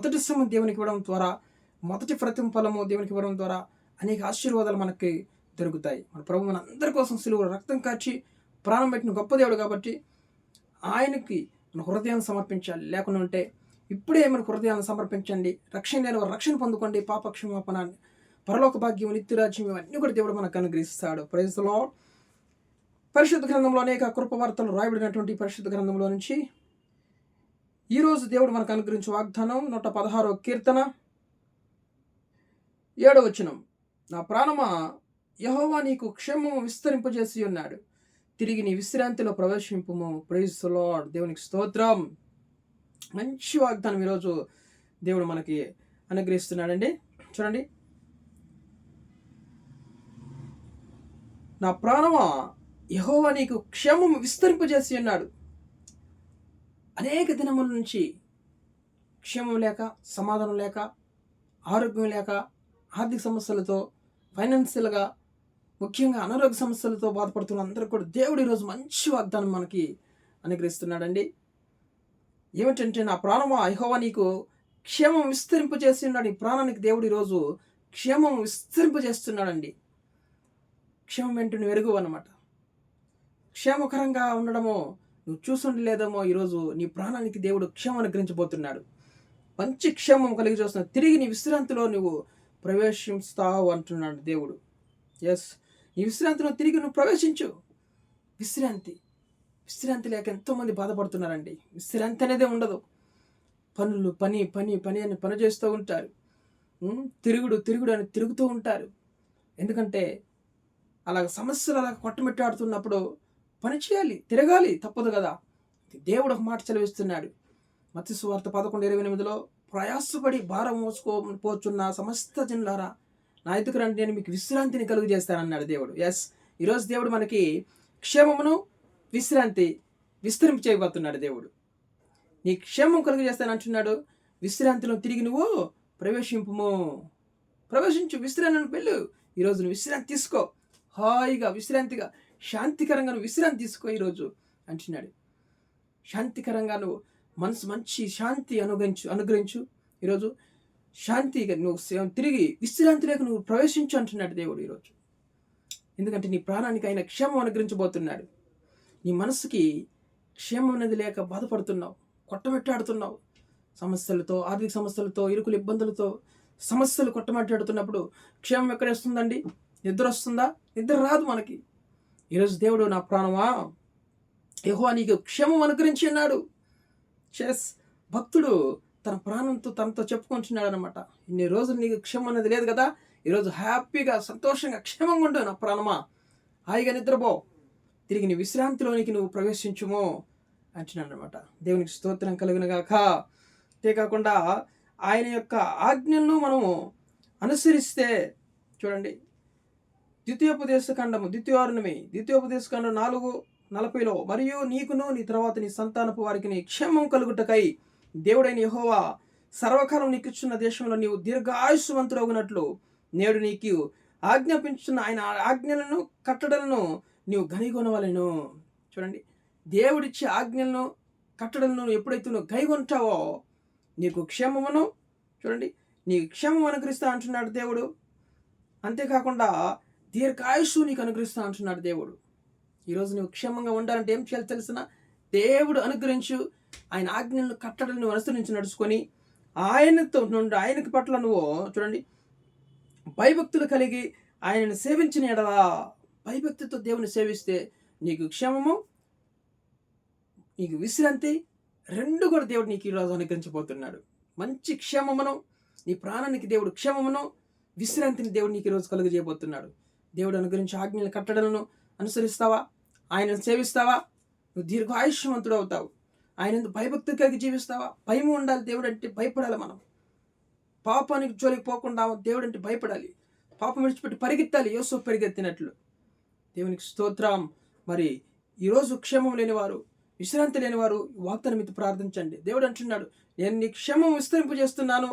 మొదటి శ్రమ దేవునికి ఇవ్వడం ద్వారా, మొదటి ప్రతిఫలము దేవునికి ఇవ్వడం ద్వారా అనేక ఆశీర్వాదాలు మనకి దొరుకుతాయి. మన ప్రభు మన అందరి కోసం సిలువలో రక్తం కార్చి ప్రాణం పెట్టిన గొప్ప దేవుడు కాబట్టి ఆయనకి మన హృదయాన్ని సమర్పించాలి. లేకుండా ఉంటే ఇప్పుడే మన హృదయాన్ని సమర్పించండి. రక్షణ లేని వారు రక్షణ పొందుకోండి. పాప క్షమాపణ, పరలోక భాగ్యం, నిత్యరాజ్యం ఇవన్నీ కూడా దేవుడు మనకు అనుగ్రహిస్తాడు. Praise the Lord. పరిశుద్ధ గ్రంథంలో అనేక కృపవార్తలు రాయబడినటువంటి పరిశుద్ధ గ్రంథంలో నుంచి ఈరోజు దేవుడు మనకు అనుగ్రహించే వాగ్దానం 116వ కీర్తన 7వ వచనం. నా ప్రాణమా, యెహోవా నీకు క్షేమము విస్తరింపజేసి ఉన్నాడు, తిరిగి నీ విశ్రాంతిలో ప్రవేశింపుము. Praise the Lord. దేవునికి స్తోత్రం. మంచి వాగ్దానం ఈరోజు దేవుడు మనకి అనుగ్రహిస్తున్నాడండి. చూడండి, నా ప్రాణమా, యెహోవా నీకు క్షేమము విస్తరింపజేసి ఉన్నాడు. అనేక దినముల నుంచి క్షేమం లేక, సమాధానం లేక, ఆరోగ్యం లేక, ఆర్థిక సమస్యలతో, ఫైనాన్షియల్గా, ముఖ్యంగా అనారోగ్య సమస్యలతో బాధపడుతున్న అందరూ కూడా దేవుడు ఈరోజు మంచి వాగ్దానం మనకి అనుగ్రహిస్తున్నాడండి. ఏమిటంటే, నా ప్రాణమా, యెహోవా నీకు క్షేమం విస్తరింపజేసి ఉన్నాడు. ఈ ప్రాణానికి దేవుడు ఈరోజు క్షేమం విస్తరింపజేస్తున్నాడండి. క్షేమం ఏంటో నువ్వు ఎరుగు అన్నమాట. క్షేమకరంగా ఉండడమో నువ్వు చూసుండలేదేమో, ఈరోజు నీ ప్రాణానికి దేవుడు క్షేమం అనుగ్రహించబోతున్నాడు. మంచి క్షేమం కలిగి చూస్తున్నాడు. తిరిగి నీ విశ్రాంతిలో నువ్వు ప్రవేశిస్తావు అంటున్నాడు దేవుడు. ఎస్, నీ విశ్రాంతిలో తిరిగి నువ్వు ప్రవేశించు. విశ్రాంతి లేక ఎంతోమంది బాధపడుతున్నారండి. విశ్రాంతి అనేదే ఉండదు. పనులు, పని అని పని చేస్తూ ఉంటారు. తిరుగుడు అని తిరుగుతూ ఉంటారు. ఎందుకంటే అలాగ సమస్యలు అలాగ కొట్టమిట్టాడుతున్నప్పుడు పని చేయాలి, తిరగాలి, తప్పదు కదా. దేవుడు ఒక మాట సెలవిస్తున్నాడు. మత్తయి సువార్త 11:28, ప్రయాసపడి భారం మోసుకోపోచున్న సమస్త జనులారా నా ఎదుకు రండి, నేను మీకు విశ్రాంతిని కలుగు చేస్తానన్నాడు దేవుడు. ఎస్, ఈరోజు దేవుడు మనకి క్షేమమును, విశ్రాంతి విస్తరింపు చేయబోతున్నాడు. దేవుడు నీ క్షేమం కలుగు చేస్తానంటున్నాడు. విశ్రాంతిలో తిరిగి నువ్వు ప్రవేశించు, విశ్రాంతిని వెళ్ళు. ఈరోజు నువ్వు విశ్రాంతి తీసుకో, హాయిగా, విశ్రాంతిగా, శాంతికరంగా నువ్వు విశ్రాంతి తీసుకో ఈరోజు అంటున్నాడు. శాంతికరంగా నువ్వు మనసు మంచి శాంతి అనుగ్రహించు. ఈరోజు శాంతిగా నువ్వు తిరిగి విశ్రాంతిలోకి నువ్వు ప్రవేశించు అంటున్నాడు దేవుడు ఈరోజు. ఎందుకంటే నీ ప్రాణానికి ఆయన క్షేమం అనుగ్రహించబోతున్నాడు. నీ మనసుకి క్షేమం అనేది లేక బాధపడుతున్నావు, కొట్టమెట్టాడుతున్నావు. సమస్యలతో, ఆర్థిక సమస్యలతో, ఇరుకులు ఇబ్బందులతో సమస్యలు కొట్టమెట్టాడుతున్నప్పుడు క్షేమం ఎక్కడ వస్తుందండి? నిద్ర వస్తుందా? నిద్ర రాదు మనకి. ఈరోజు దేవుడు, నా ప్రాణమా, యెహోవా నీకు క్షేమం అనుగ్రహించి ఉన్నాడు. భక్తుడు తన ప్రాణంతో తనతో చెప్పుకుంటున్నాడు అనమాట. ఇన్ని రోజులు నీకు క్షేమం అనేది లేదు కదా, ఈరోజు హ్యాపీగా, సంతోషంగా, క్షేమంగా ఉండు నా ప్రాణమా, హాయిగా నిద్రపో, తిరిగి నీ విశ్రాంతిలోనికి నువ్వు ప్రవేశించుము అంటున్నాడు అనమాట. దేవునికి స్తోత్రం కలుగునుగాక. అంతేకాకుండా ఆయన యొక్క ఆజ్ఞలను మనము అనుసరిస్తే, చూడండి, ద్వితీయోపదేశకాండం 4:40, మరియు నీకును నీ తర్వాత నీ సంతానపు వారికి నీ క్షేమం కలుగుటకై దేవుడైన యెహోవా సర్వకాలం నీకు ఇచ్చిన దేశంలో నీవు దీర్ఘాయుష్మంతుడగునట్లు నేడు నీకు ఆజ్ఞాపించున్న ఆయన ఆజ్ఞలను, కట్టడలను నీవు గైకొనవలెను. చూడండి, దేవుడిచ్చే ఆజ్ఞలను, కట్టడలను ఎప్పుడైతే నువ్వు గైకొంటావో నీకు క్షేమమును, చూడండి, నీ క్షేమం అనుగ్రహిస్తా అంటున్నాడు దేవుడు. అంతేకాకుండా దీర్ఘాయుషు నీకు అనుగ్రహిస్తా అంటున్నాడు దేవుడు. ఈరోజు నువ్వు క్షేమంగా ఉండాలంటే ఏం చేయాలి తెలిసిన? దేవుడు అనుగ్రహించు, ఆయన ఆజ్ఞలను, కట్టడలను అనుసరించి నడుచుకొని ఆయనకి పట్ల నువ్వు, చూడండి, భయభక్తులు కలిగి ఆయనను సేవించిన ఎడలా, భయభక్తితో దేవుని సేవిస్తే నీకు క్షేమము, నీకు విశ్రాంతి, రెండు కూడా దేవుడు నీకు ఈరోజు అనుగ్రహించబోతున్నాడు. మంచి క్షేమమును, నీ ప్రాణానికి దేవుడు క్షేమమును, విశ్రాంతిని దేవుడు నీకు ఈరోజు కలుగజేయబోతున్నాడు. దేవుడు అనుగ్రహించి ఆజ్ఞలు, కట్టడలను అనుసరిస్తావా? ఆయనను సేవిస్తావా? నువ్వు దీర్ఘాయుష్యవంతుడు అవుతావు. ఆయన భయభక్తి కలిగి జీవిస్తావా? భయం ఉండాలి. దేవుడు అంటే భయపడాలి. మనం పాపానికి జోలికి పోకుండా దేవుడు అంటే భయపడాలి. పాపం విడిచిపెట్టి పరిగెత్తాలి, యోసేపు పరిగెత్తినట్లు. దేవునికి స్తోత్రం. మరి ఈరోజు క్షేమం లేనివారు, విశ్రాంతి లేనివారు వాగ్దానం మీద ప్రార్థించండి. దేవుడు అంటున్నాడు, నేను నీ క్షేమం విస్తరింపజేస్తున్నాను,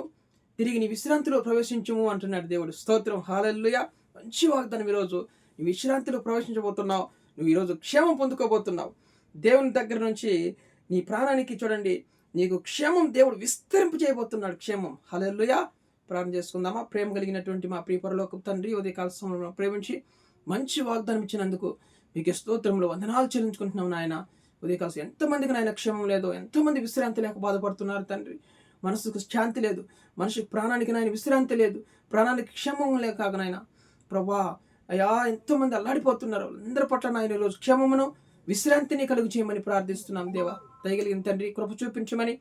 తిరిగి నీ విశ్రాంతిలో ప్రవేశించము అంటున్నాడు దేవుడు. స్తోత్రం, హల్లెలూయా. మంచి వాగ్దానం. ఈరోజు నీ విశ్రాంతిలో ప్రవేశించబోతున్నావు. నువ్వు ఈరోజు క్షేమం పొందుకోబోతున్నావు. దేవుని దగ్గర నుంచి నీ ప్రాణానికి, చూడండి, నీకు క్షేమం దేవుడు విస్తరింపు చేయబోతున్నాడు. క్షేమం. హల్లెలూయా. ప్రార్థన చేసుకుందామా? ప్రేమ కలిగినటువంటి మా ప్రియ పరలోకపు తండ్రి, ఉదయకాల సమయంలో ప్రేమించి మంచి వాగ్దానం ఇచ్చినందుకు మీకు స్తోత్రములు, వందనాలు చెల్లించుకుంటున్నాం నాయన. ఉదయకాలం ఎంతమందికి నాయన క్షేమం లేదో, ఎంతోమంది విశ్రాంతి లేక బాధపడుతున్నారు తండ్రి. మనసుకు శాంతి లేదు, మనిషి ప్రాణానికి నాయన విశ్రాంతి లేదు, ప్రాణానికి క్షేమం లేక నాయన ప్రభా అయ్యా ఎంతోమంది అల్లాడిపోతున్నారు. అందరి పట్ల నాయన ఈరోజు క్షేమమును విశ్రాంతిని కలుగు చేయమని ప్రార్థిస్తున్నాం దేవా. దయగలిగిన తండ్రి కృప చూపించమని,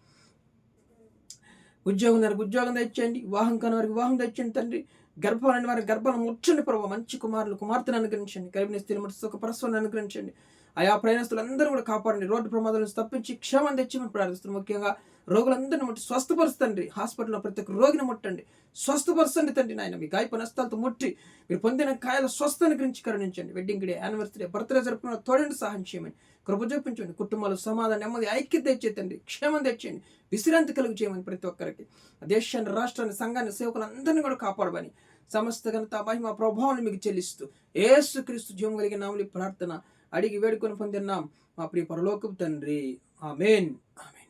ఉద్యోగం తెచ్చండి, వివాహం కాని వారికి వివాహం తెచ్చండి తండ్రి. గర్భాలని వారి గర్భాలను ముట్టండి ప్రభావ. మంచి కుమార్తెను అనుగ్రహించండి, గర్భిణీ స్త్రీని ముట్టి సుఖ పరస్వాన్ని అనుగ్రహించండి. ఆయా ప్రయాణస్తులందరూ కూడా కాపాడండి, రోడ్డు ప్రమాదాల నుంచి తప్పించి క్షేమం తెచ్చమని ప్రార్థిస్తున్నాం. ముఖ్యంగా రోగులందరినీ ముట్టి స్వస్థపరుస్తండి. హాస్పిటల్లో ప్రతి ఒక్క రోగిని ముట్టండి, స్వస్థపరచండి తండ్రి నాయన. మీ గాయప నష్టాలతో ముట్టి మీరు పొందిన కాయల స్వస్థని గురించి కరుణించండి. వెడ్డింగ్ డే, యానివర్సరీ, బర్త్డే జరుపుకున్న తోడండి, సహాయం చేయమని కృప చూపించండి. కుటుంబాలు సమాధానం, నెమ్మది, ఐక్యత తెచ్చేతండి, క్షేమం తెచ్చేయండి, విశ్రాంతి కలుగు చేయమని ప్రతి ఒక్కరికి, దేశాన్ని, రాష్ట్రాన్ని, సంఘాన్ని, సేవకులందరినీ కూడా కాపాడమని సమస్త ఘనత మహిమ ప్రభావాన్ని మీకు చెల్లిస్తూ యేసుక్రీస్తు జీవం కలిగిన నామములో ప్రార్థన అడిగి వేడుకొని పొందినాం మా ప్రియ పరలోకపు తండ్రి. ఆమేన్. ఆమేన్.